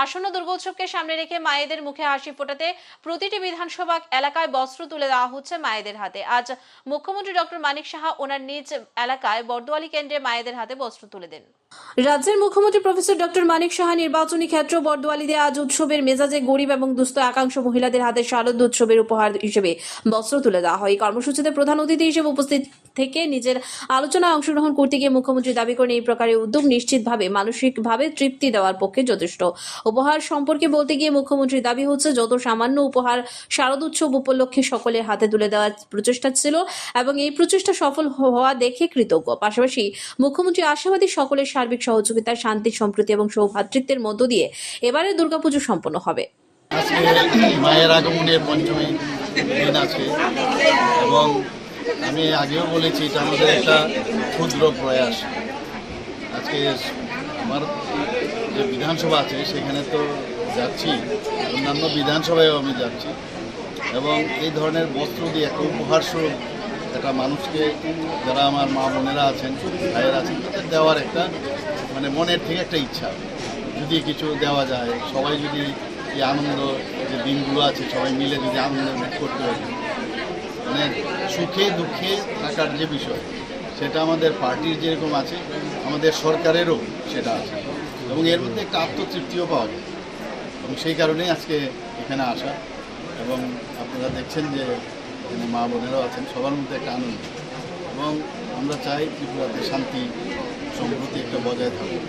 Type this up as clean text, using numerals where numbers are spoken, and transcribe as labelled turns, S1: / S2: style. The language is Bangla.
S1: আসন্ন দুর্গোৎসবকে সামনে রেখে মায়েদের মুখে হাসি ফোটাতে প্রতিটি বিধানসভা এলাকায় বস্ত্র তুলে দেওয়া হচ্ছে মায়েদের হাতে। আজ মুখ্যমন্ত্রী ডক্টর মানিক সাহা ওনার নিজ এলাকায় বর্দোয়ালি কেন্দ্রে মায়েদের হাতে বস্ত্র তুলে দেন। রাজ্যের মুখ্যমন্ত্রী প্রফেসর ডক্টর মানিক সাহা নির্বাচনী ক্ষেত্র বর্দোয়ালিতে আজ উৎসবের মেজাজে গরিব এবং দুস্থ একাংশ মহিলাদের হাতে শারদ উৎসবের উপহার হিসেবে বস্ত্র তুলে দেওয়া হয়। এই কর্মসূচিতে প্রধান অতিথি হিসেবে উপস্থিত থেকে নিজের আলোচনায় অংশগ্রহণ করতে গিয়ে মুখ্যমন্ত্রী দাবি করেন এই প্রকারের উদ্যোগ নিশ্চিতভাবে মানসিকভাবে তৃপ্তি দেওয়ার পক্ষে যথেষ্ট। উপহার সম্পর্কে বলতে গিয়ে মুখ্যমন্ত্রীর দাবি হচ্ছে যত সামান্য উপহার শারদ উৎসব উপলক্ষে সকলের হাতে তুলে দেওয়ার প্রচেষ্টা ছিল এবং এই প্রচেষ্টা সফল হওয়া দেখে কৃতজ্ঞ। পাশাপাশি মুখ্যমন্ত্রী আশাবাদী সকলের সার্বিক সহযোগিতা, শান্তি, সম্প্রীতি এবং সৌভ্রাতৃত্বের মধ্য দিয়ে এবারে দুর্গাপুজো সম্পন্ন হবে।
S2: আজকে মায়ের আগমনের পঞ্চমী দিন আছে এবং আমি আগেও বলেছি এটা আমাদের একটা ক্ষুদ্র প্রয়াস। আজকে আমার যে বিধানসভা আছে সেখানে তো যাচ্ছি, অন্যান্য বিধানসভায়ও আমি যাচ্ছি এবং এই ধরনের বস্ত্র দিয়ে একটা উপহার স্বরূপ একটা মানুষকে, যারা আমার মা বোনেরা আছেন, ভাইয়েরা আছেন, তাদের দেওয়ার একটা মনের থেকে একটা ইচ্ছা, যদি কিছু দেওয়া যায়, সবাই যদি এই আনন্দ যে দিনগুলো আছে সবাই মিলে যদি আনন্দ ভোগ করতে পারি, সুখে দুঃখে থাকার যে বিষয় সেটা আমাদের পার্টির যেরকম আছে আমাদের সরকারেরও সেটা আছে এবং এর মধ্যে একটা আত্মতৃপ্তিও পাওয়া যায় এবং সেই কারণেই আজকে এখানে আসা। এবং আপনারা দেখছেন যে এখানে মা বোনেরাও আছেন, সবার মধ্যে একটা আনন্দ এবং আমরা চাই ত্রিপুরাতে শান্তি সম্প্রতি একটা বজায় থাকুক।